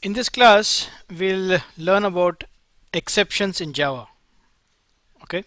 In this class, we'll learn about exceptions in Java. Okay,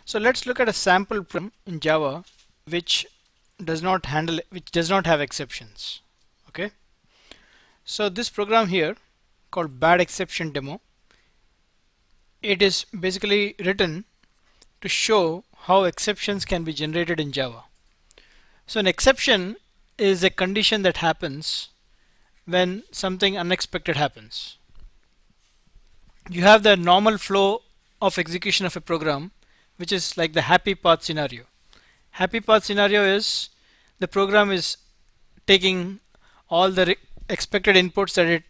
so let's look at a sample program in Java which which does not have exceptions. Okay, so this program here called bad exception demo, it is basically written to show how exceptions can be generated in Java. So an exception is a condition that happens when something unexpected happens. You have the normal flow of execution of a program, which is like the happy path scenario. Happy path scenario is the program is taking all the expected inputs that it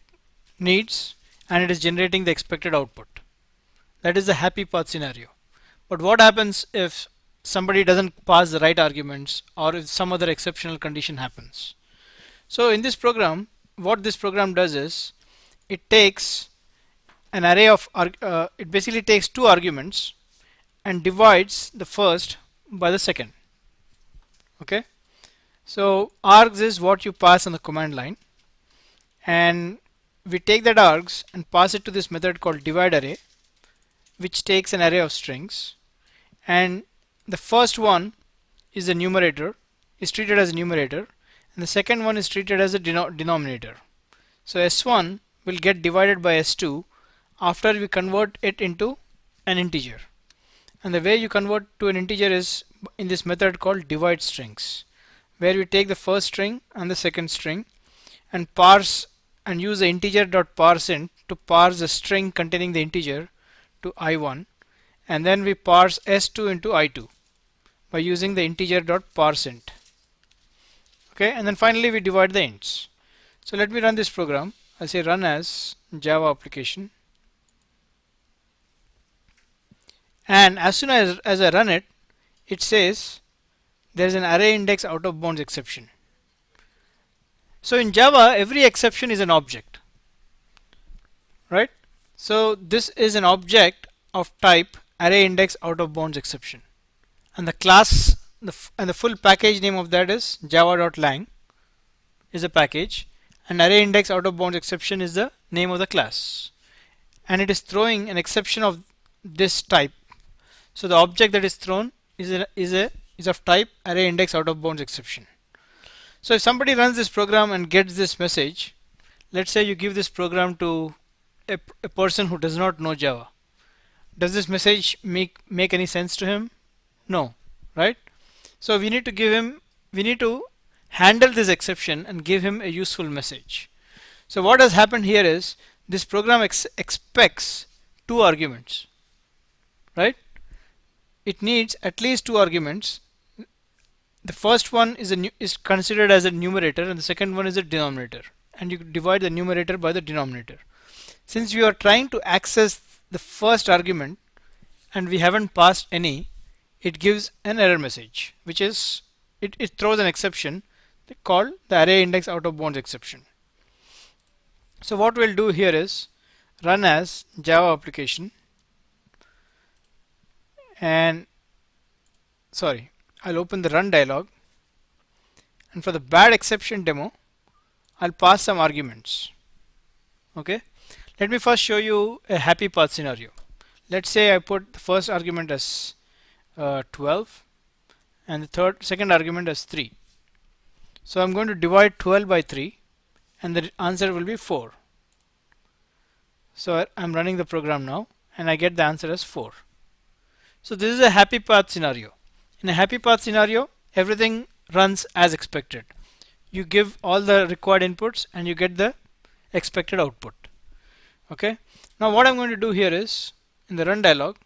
needs and it is generating the expected output. That is the happy path scenario. But what happens if somebody doesn't pass the right arguments or if some other exceptional condition happens? So in this program, what this program does is it takes an array of it basically takes two arguments and divides the first by the second. Okay, so args is what you pass on the command line, and we take that args and pass it to this method called divide array, which takes an array of strings, and the first one is the numerator, is treated as a numerator, and the second one is treated as a denominator. So s1 will get divided by s2 after we convert it into an integer, and the way you convert to an integer is in this method called divide strings, where we take the first string and the second string and parse and use the integer.parseInt to parse the string containing the integer to i1, and then we parse s2 into i2 by using the integer.parseInt. Okay, and then finally we divide the ints. So let me run this program. I'll say run as Java application, and as soon as I run it, it says there is an array index out of bounds exception. So in Java, every exception is an object, right? So this is an object of type array index out of bounds exception, and the class and the full package name of that is java.lang is a package, and array index out of bounds exception is the name of the class, and it is throwing an exception of this type. So the object that is thrown is of type array index out of bounds exception. So if somebody runs this program and gets this message, let's say you give this program to a person who does not know Java. Does this message make any sense to him? No, right? So we need to handle this exception and give him a useful message. So what has happened here is this program expects two arguments, right? It needs at least two arguments. The first one is considered as a numerator and the second one is a denominator, and you divide the numerator by the denominator. Since we are trying to access the first argument and we haven't passed any, it gives an error message, which is it throws an exception called the array index out of bounds exception. So what we'll do here is run as Java application, and I'll open the run dialog, and for the bad exception demo I'll pass some arguments. Okay, let me first show you a happy path scenario. Let's say I put the first argument as 12 and the second argument as 3. So I'm going to divide 12 by 3 and the answer will be 4. So I'm running the program now and I get the answer as 4. So this is a happy path scenario. In a happy path scenario, everything runs as expected. You give all the required inputs and you get the expected output. Okay. Now what I'm going to do here is in the run dialog,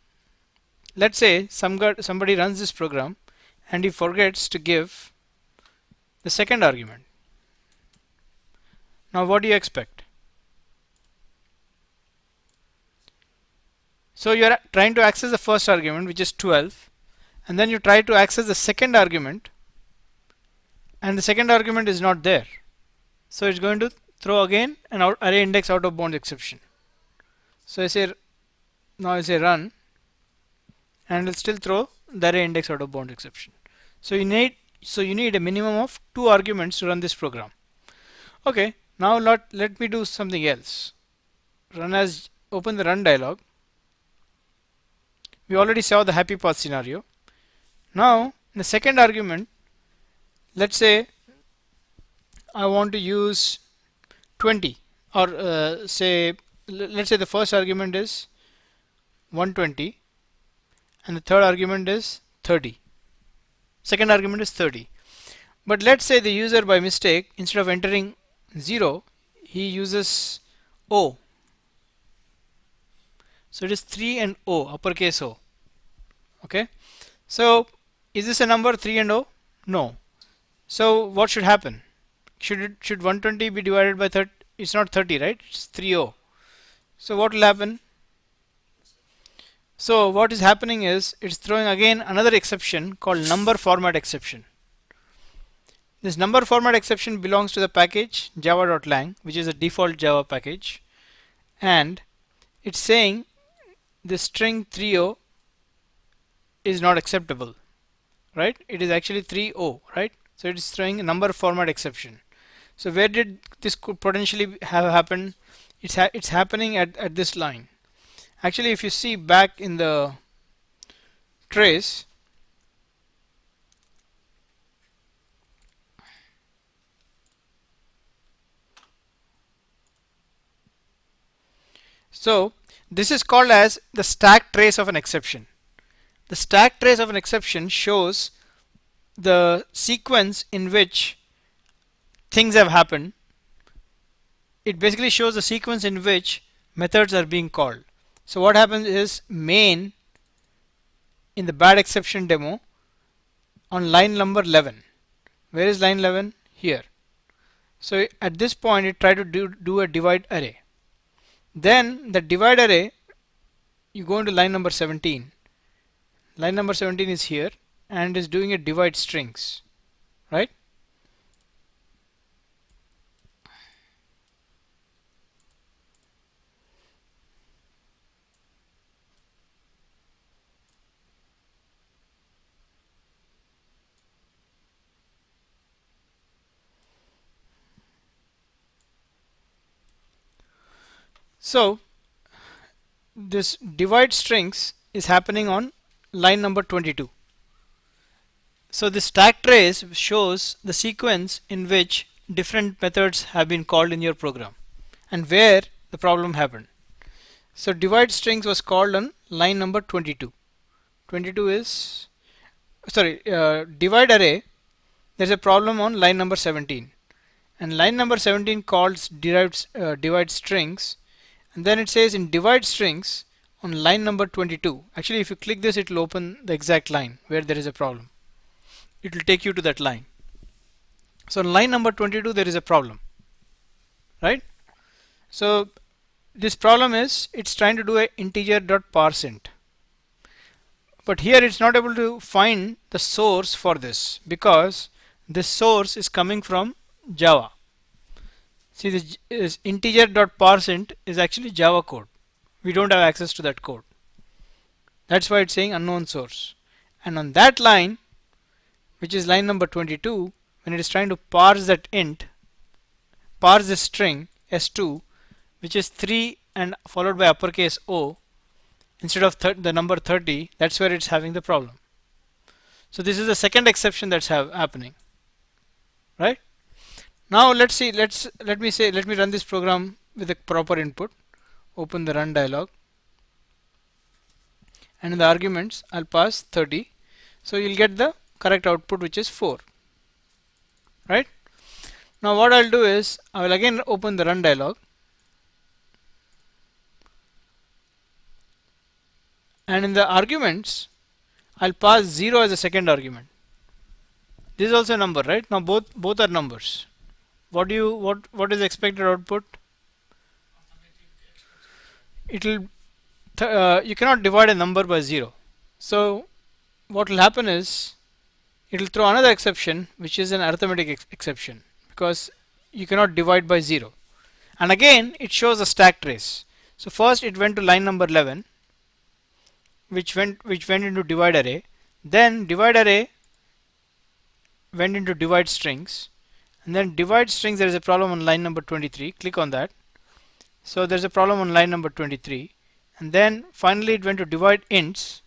let's say somebody runs this program and he forgets to give the second argument. Now what do you expect? So you are trying to access the first argument, which is 12, and then you try to access the second argument and the second argument is not there. So it's going to throw again an array index out of bounds exception. So I say run, and it'll still throw the array index out of bounds exception. So you need a minimum of two arguments to run this program. Okay, Now let me do something else. Open the run dialog. We already saw the happy path scenario. Now in the second argument, let's say I want to use 20, or let's say the first argument is 120 and the third argument is 30. Second argument is 30. But let's say the user by mistake, instead of entering 0, he uses O. So it is 3 and O, uppercase O. Okay. So is this a number 3 and O? No. So what should happen? Should 120 be divided by 30? It's not 30, right? It's 3O. So what will happen? So what is happening is it's throwing again another exception called number format exception. This number format exception belongs to the package java.lang, which is a default Java package, and it's saying the string 3O is not acceptable, right? It is actually 3O, right? So it is throwing a number format exception. So where did this could potentially have happened? It's happening at this line. Actually, if you see back in the trace, so this is called as the stack trace of an exception. The stack trace of an exception shows the sequence in which things have happened. It basically shows the sequence in which methods are being called. So what happens is main in the bad exception demo on line number 11. Where is line 11? Here. So at this point it tried to do a divide array. Then the divide array, you go into line number 17. Line number 17 is here and is doing a divide strings, right? So this divide strings is happening on line number 22. So the stack trace shows the sequence in which different methods have been called in your program and where the problem happened. So divide strings was called on line number 22. 22 is, sorry, divide array, there's a problem on line number 17, and line number 17 calls divide strings, and then it says in divide strings on line number 22. Actually, if you click this, it will open the exact line where there is a problem. It will take you to that line. So on line number 22 there is a problem, right? So this problem is it's trying to do a integer.parseInt, but here it's not able to find the source for this because this source is coming from Java. See, this integer.parseInt is actually Java code. We don't have access to that code. That's why it's saying unknown source. And on that line, which is line number 22, when it is trying to parse that parse this string s2, which is 3 and followed by uppercase O instead of the number 30, that's where it's having the problem. So this is the second exception that's happening, right? Now let's see, let me run this program with the proper input. Open the run dialog, and in the arguments I'll pass 30, so you'll get the correct output, which is 4, right? Now what I'll do is I will again open the run dialog, and in the arguments I'll pass 0 as a second argument. This is also a number, right? Now both are numbers. What is the expected output? It will you cannot divide a number by 0. So what will happen is it will throw another exception, which is an arithmetic exception, because you cannot divide by 0. And again it shows a stack trace. So first it went to line number 11, which went into divide array. Then divide array went into divide strings, And then divide strings, there is a problem on line number 23. Click on that. So there's a problem on line number 23. And then finally it went to divide ints.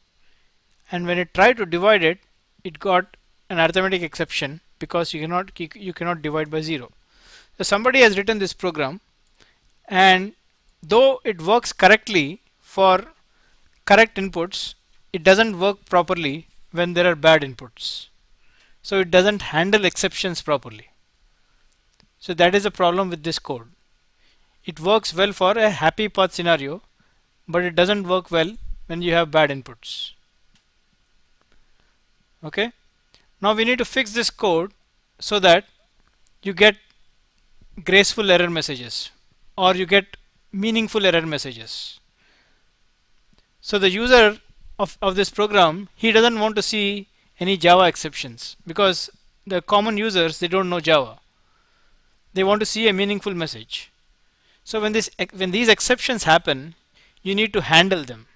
And when it tried to divide it, it got an arithmetic exception because you cannot divide by 0. So somebody has written this program, and though it works correctly for correct inputs, it doesn't work properly when there are bad inputs. So it doesn't handle exceptions properly. So that is a problem with this code. It works well for a happy path scenario, but it doesn't work well when you have bad inputs. Okay, now we need to fix this code so that you get graceful error messages or you get meaningful error messages. So the user of this program, he doesn't want to see any Java exceptions because the common users, they don't know Java. They want to see a meaningful message. So when these exceptions happen, you need to handle them.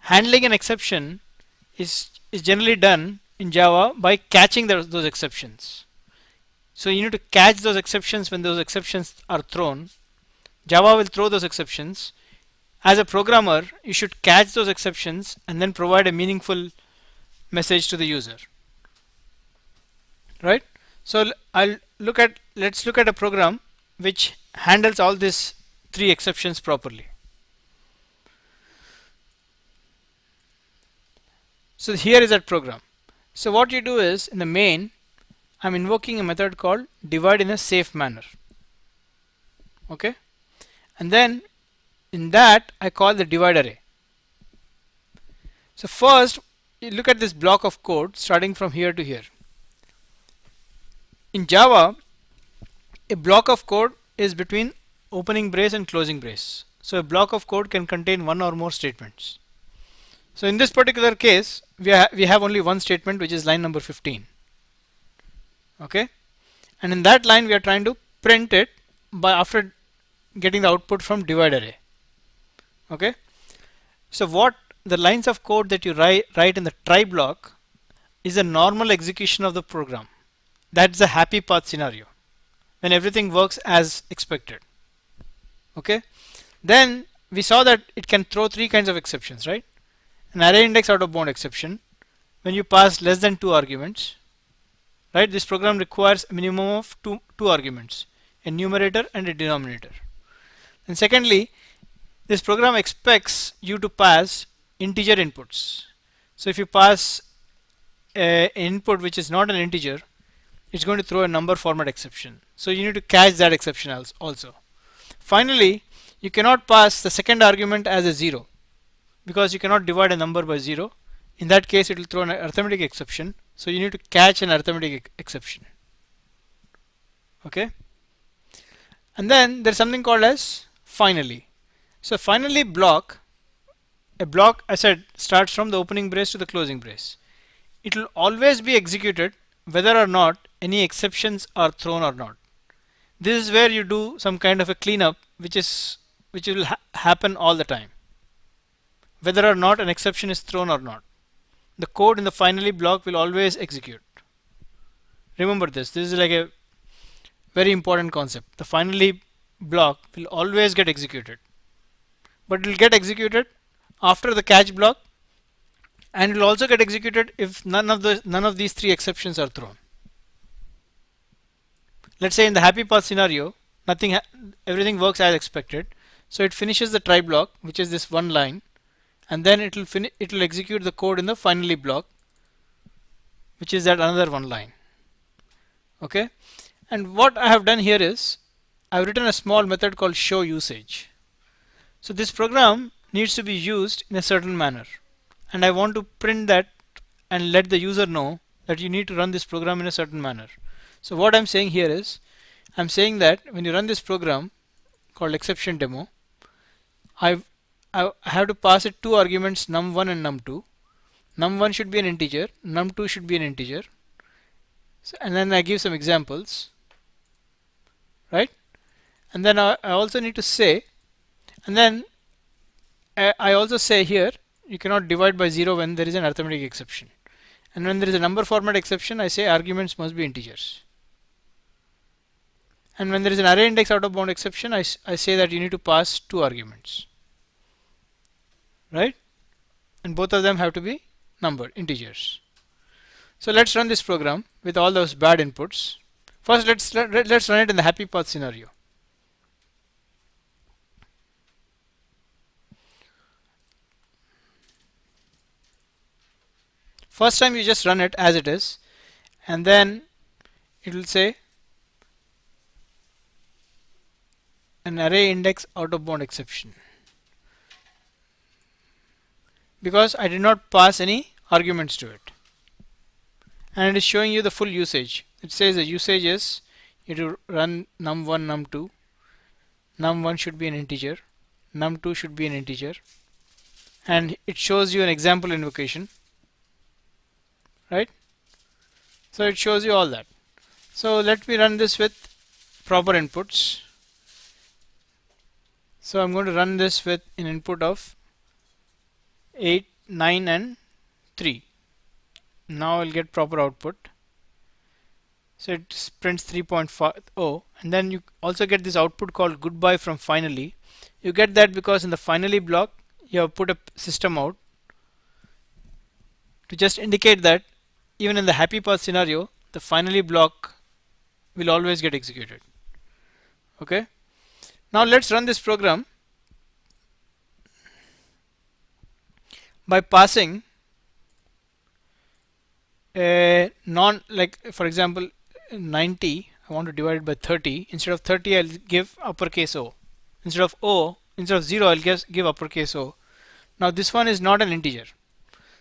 Handling an exception is generally done in Java by catching those exceptions. So you need to catch those exceptions when those exceptions are thrown. Java will throw those exceptions. As a programmer, you should catch those exceptions and then provide a meaningful message to the user. Right? So let's look at a program which handles all these 3 exceptions properly. So here is that program. So what you do is, in the main, I'm invoking a method called divide in a safe manner. Okay, and then in that I call the divide array. So first you look at this block of code starting from here to here. In Java, a block of code is between opening brace and closing brace. So a block of code can contain one or more statements. So in this particular case, we have only one statement, which is line number 15. Okay, and in that line we are trying to print it by after getting the output from divide array. Okay, so what the lines of code that you write in the try block is a normal execution of the program. That's a happy path scenario when everything works as expected. Okay, then we saw that it can throw 3 kinds of exceptions, right? An array index out of bound exception when you pass less than 2 arguments. Right, this program requires a minimum of two arguments, a numerator and a denominator. And secondly, this program expects you to pass integer inputs. So if you pass an input which is not an integer, it's going to throw a number format exception. So you need to catch that exception also. Finally, you cannot pass the second argument as a 0 because you cannot divide a number by 0. In that case, it will throw an arithmetic exception. So you need to catch an arithmetic exception. Okay, and then there's something called as finally. So finally block, a block I said starts from the opening brace to the closing brace. It will always be executed whether or not any exceptions are thrown or not. This is where you do some kind of a cleanup, which will happen all the time, whether or not an exception is thrown or not. The code in the finally block will always execute. Remember this is like a very important concept. The finally block will always get executed, but it will get executed after the catch block, and it will also get executed if none of these 3 exceptions are thrown. Let's say in the happy path scenario, everything works as expected, so it finishes the try block, which is this one line, and then it will execute the code in the finally block, which is that another one line. Okay, and what I have done here is I've written a small method called show usage. So this program needs to be used in a certain manner, and I want to print that and let the user know that you need to run this program in a certain manner. So what I'm saying here is I'm saying that when you run this program called exception demo, I have to pass it 2 arguments, num1 and num2. Num1 should be an integer, num2 should be an integer. So, and then I give some examples, right? And then I also need to say, and then I also say here you cannot divide by 0 when there is an arithmetic exception. And when there is a number format exception, I say arguments must be integers. And when there is an array index out of bound exception, I say that you need to pass two arguments, right? And both of them have to be number integers. So let's run this program with all those bad inputs. First, let's run it in the happy path scenario. First time you just run it as it is, and then it will say an array index out of bound exception, because I did not pass any arguments to it, and it is showing you the full usage. It says the usage is you to run num1 num2. Num1 should be an integer, num2 should be an integer, and it shows you an example invocation, right? So it shows you all that. So let me run this with proper inputs. So I'm going to run this with an input of 8, 9 and 3. Now I'll get proper output. So it prints 3.50, and then you also get this output called goodbye from finally. You get that because in the finally block you have put a system out to just indicate that even in the happy path scenario, the finally block will always get executed. Okay. Now let's run this program by passing a non, like for example 90, I want to divide it by 30. Instead of 30 I'll give uppercase O. Instead of 0 I'll give uppercase O. Now this one is not an integer.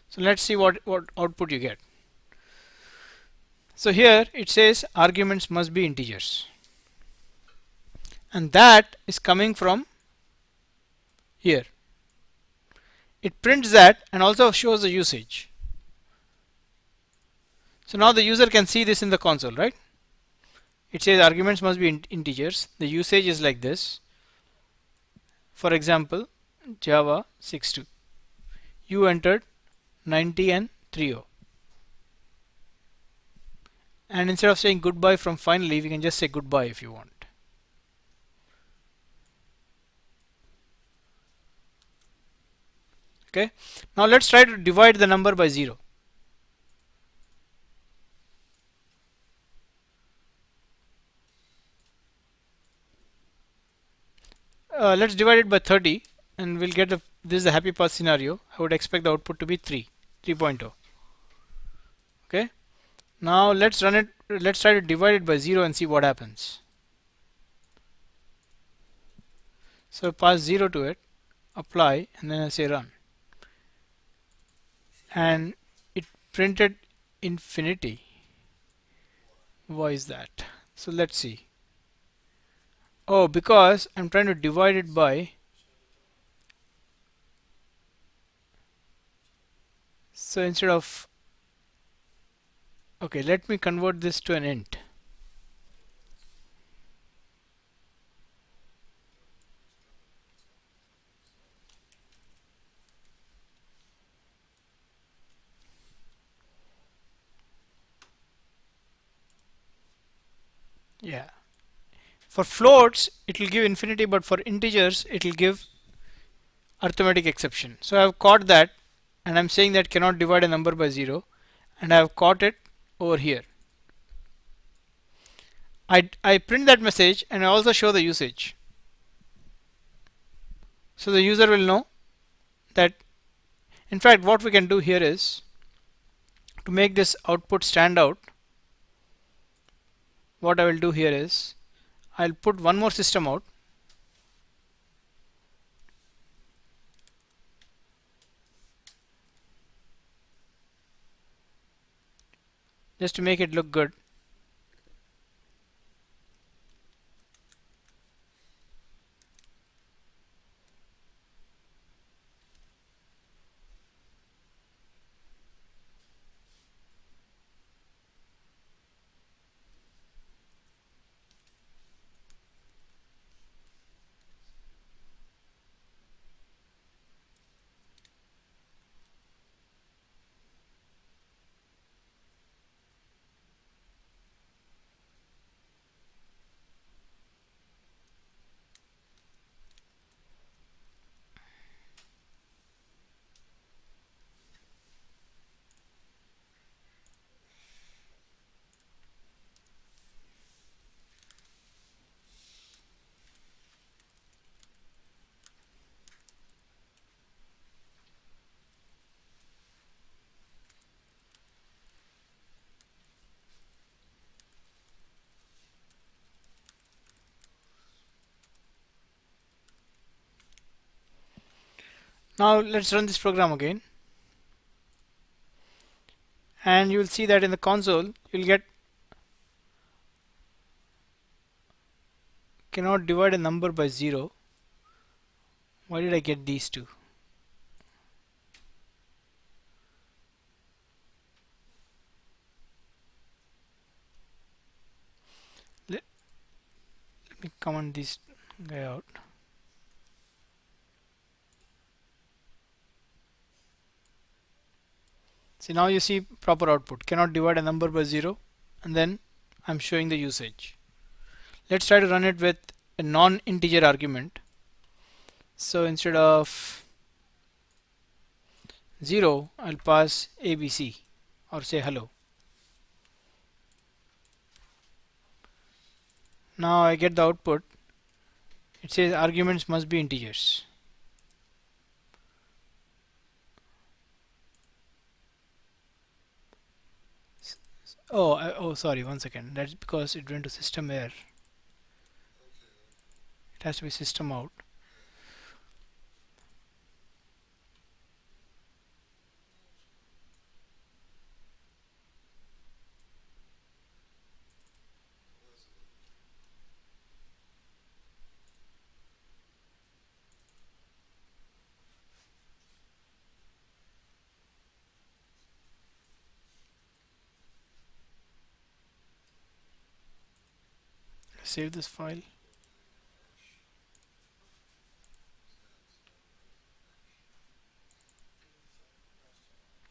So let's see what output you get. So here it says arguments must be integers, and that is coming from here. It prints that and also shows the usage. So now the user can see this in the console, right? It says arguments must be integers. The usage is like this. For example, Java 6.2. You entered 90 and 30. And instead of saying goodbye from finally, we can just say goodbye if you want. Okay. Now let's try to divide the number by 0. Let's divide it by 30 and we'll get this is a happy path scenario. I would expect the output to be 3.0. Okay. Now let's run it. Let's try to divide it by 0 and see what happens. So pass 0 to it, apply, and then I say run. And it printed infinity. Why is that? So let's see. Oh, because I'm trying to divide it by, so instead of, okay, let me convert this to an int. Yeah. For floats, it will give infinity, but for integers, it will give arithmetic exception. So I have caught that, and I'm saying that cannot divide a number by 0, and I have caught it over here. I print that message and I also show the usage. So the user will know that, in fact, what we can do here is to make this output stand out. What I will do here is I'll put one more system out. Just to make it look good. Now let's run this program again, and you will see that in the console you'll get cannot divide a number by 0. Why did I get these two? Let me comment this guy out. See, now you see proper output. Cannot divide a number by 0, and then I'm showing the usage. Let's try to run it with a non-integer argument. So instead of 0, I'll pass ABC or say hello. Now I get the output. It says arguments must be integers. Oh, sorry, 1 second. That's because it went to system error. It has to be system out. Save this file.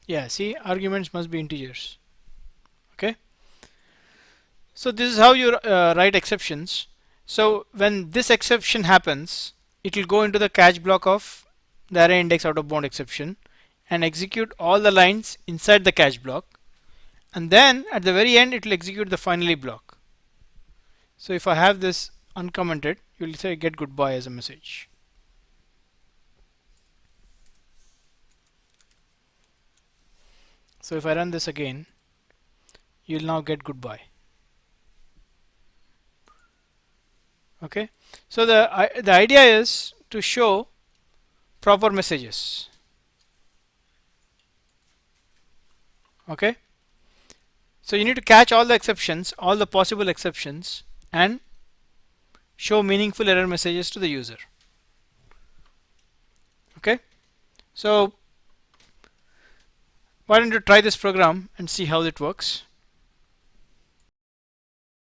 Yeah, see, arguments must be integers. Okay. So this is how you write exceptions. So when this exception happens, it will go into the catch block of the array index out of bound exception and execute all the lines inside the catch block, and then at the very end it will execute the finally block. So if I have this uncommented, you will say get goodbye as a message. So if I run this again, you will now get goodbye. Okay, so the idea is to show proper messages. Okay, so you need to catch all the exceptions, all the possible exceptions, and show meaningful error messages to the user. Okay, so why don't you try this program and see how it works.